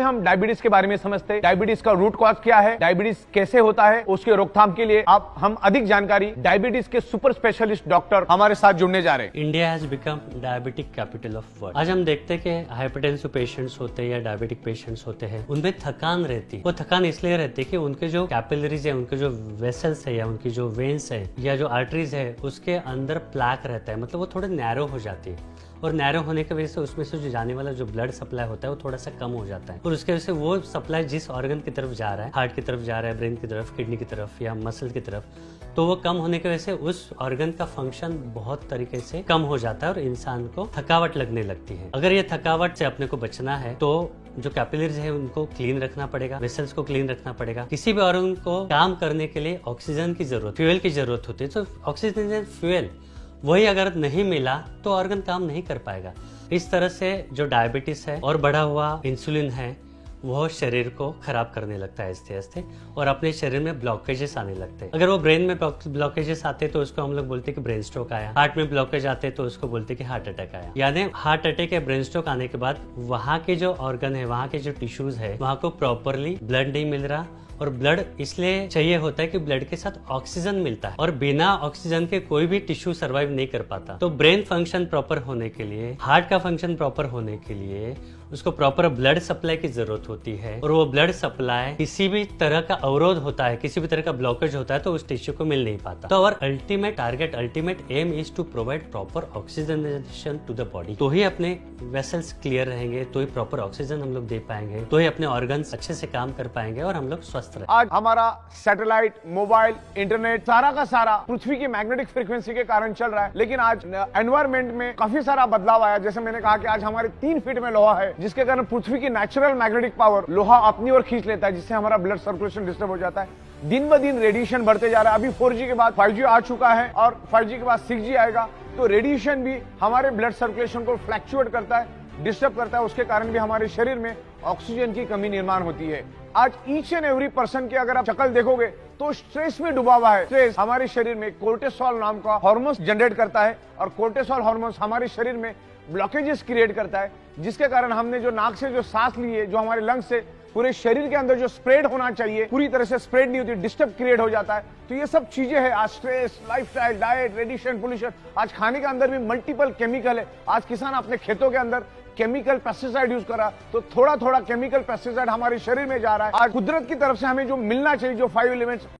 हम डायबिटीज के बारे में समझते हैं, डायबिटीज का रूट कॉज क्या है, डायबिटीज कैसे होता है, उसके रोकथाम के लिए हम अधिक जानकारी डायबिटीज के सुपर स्पेशलिस्ट डॉक्टर हमारे साथ जुड़ने जा रहे हैं। India has become diabetic capital of world. आज हम देखते हैं कि हाइपरटेंसिव पेशेंट्स होते हैं या डायबिटिक पेशेंट्स होते हैं, उनमें थकान रहती है। वो थकान इसलिए रहती है कि उनके जो कैपिलरीज है, उनके जो वेसल्स है या उनकी जो वेन्स है या जो आर्टरीज है, उसके अंदर प्लैक रहता है, मतलब वो थोड़े नैरो हो जाती है। और नैरो होने की वजह से उसमें से जो जाने वाला जो ब्लड सप्लाई होता है वो थोड़ा सा कम हो जाता है, और उसके वजह से वो सप्लाई जिस ऑर्गन की तरफ जा रहा है, हार्ट की तरफ जा रहा है, ब्रेन की तरफ, किडनी की तरफ या मसल की तरफ, तो वो कम होने की वजह से उस ऑर्गन का फंक्शन बहुत तरीके से कम हो जाता है और इंसान को थकावट लगने लगती है। अगर ये थकावट से अपने को बचना है तो जो कैपिलरीज है उनको क्लीन रखना पड़ेगा, वेसल्स को क्लीन रखना पड़ेगा। किसी भी ऑर्गन को काम करने के लिए ऑक्सीजन की जरूरत, फ्यूल की जरूरत होती है, तो ऑक्सीजन फ्यूल वही अगर नहीं मिला तो ऑर्गन काम नहीं कर पाएगा। इस तरह से जो डायबिटीज है और बढ़ा हुआ इंसुलिन है वो शरीर को खराब करने लगता है आहिस्ते आहिस्ते, और अपने शरीर में ब्लॉकेजेस आने लगते हैं। अगर वो ब्रेन में ब्लॉकेजेस आते हैं तो उसको हम लोग बोलते हैं कि ब्रेन स्ट्रोक आया। हार्ट में ब्लॉकेज आते हैं तो उसको बोलते हैं कि हार्ट अटैक आया। यानी हार्ट अटैक या ब्रेन स्ट्रोक आने के बाद वहाँ के जो ऑर्गन है, वहाँ के जो टिश्यूज है, वहाँ को प्रॉपरली ब्लड नहीं मिल रहा, और ब्लड इसलिए चाहिए होता है कि ब्लड के साथ ऑक्सीजन मिलता है, और बिना ऑक्सीजन के कोई भी टिश्यू सरवाइव नहीं कर पाता। तो ब्रेन फंक्शन प्रॉपर होने के लिए, हार्ट का फंक्शन प्रॉपर होने के लिए उसको प्रॉपर ब्लड सप्लाई की जरूरत होती है, और वो ब्लड सप्लाई किसी भी तरह का अवरोध होता है, किसी भी तरह का ब्लॉकेज होता है तो उस टिश्यू को मिल नहीं पाता। तो our ultimate target, ultimate aim is to provide proper oxygenation to the body. तो ही अपने वेसल्स क्लियर रहेंगे, तो ही प्रॉपर ऑक्सीजन हम लोग दे पाएंगे, तो ही अपने ऑर्गन्स अच्छे से काम कर पाएंगे और हम लोग स्वस्थ रहेंगे। आज हमारा सैटेलाइट, मोबाइल, इंटरनेट सारा का सारा पृथ्वी की मैग्नेटिक फ्रीक्वेंसी के कारण चल रहा है, लेकिन आज एनवायरमेंट में काफी सारा बदलाव आया। जैसे मैंने कहा कि आज हमारे 3 फीट में लोहा है, जिसके कारण पृथ्वी की नेचुरल मैग्नेटिक पावर लोहा अपनी ओर खींच लेता है, जिससे हमारा ब्लड सर्कुलेशन डिस्टर्ब हो जाता है। दिन ब दिन रेडिएशन बढ़ते जा रहा है। अभी 4G के बाद 5G आ चुका है और 5G के बाद 6G आएगा, तो रेडिएशन भी हमारे ब्लड सर्कुलेशन को फ्लैक्चुएट करता है, डिस्टर्ब करता है। उसके कारण भी हमारे शरीर में ऑक्सीजन की कमी निर्माण होती है। आज ईच एंड एवरी पर्सन की अगर आप शक्ल देखोगे तो स्ट्रेस में डूबा हुआ है। स्ट्रेस हमारे शरीर में कोर्टिसोल नाम का हार्मोन जनरेट करता है, और कोर्टिसोल हार्मोन हमारे शरीर में ब्लॉकेजेस क्रिएट करता है, जिसके कारण हमने जो नाक से जो सांस ली है, जो हमारे लंग्स से पूरे शरीर के अंदर जो स्प्रेड होना चाहिए पूरी तरह से स्प्रेड नहीं होती, डिस्टर्ब क्रिएट हो जाता है। तो ये सब चीजें हैं। आज stress, lifestyle, diet, radiation, pollution, आज खाने के अंदर भी मल्टीपल केमिकल है। आज किसान अपने खेतों के अंदर केमिकल पेस्टिसाइड यूज कर रहा, तो थोड़ा थोड़ा केमिकल पेस्टिसाइड हमारे शरीर में जा रहा है। आज कुदरत की तरफ से हमें जो मिलना चाहिए, जो 5 एलिमेंट्स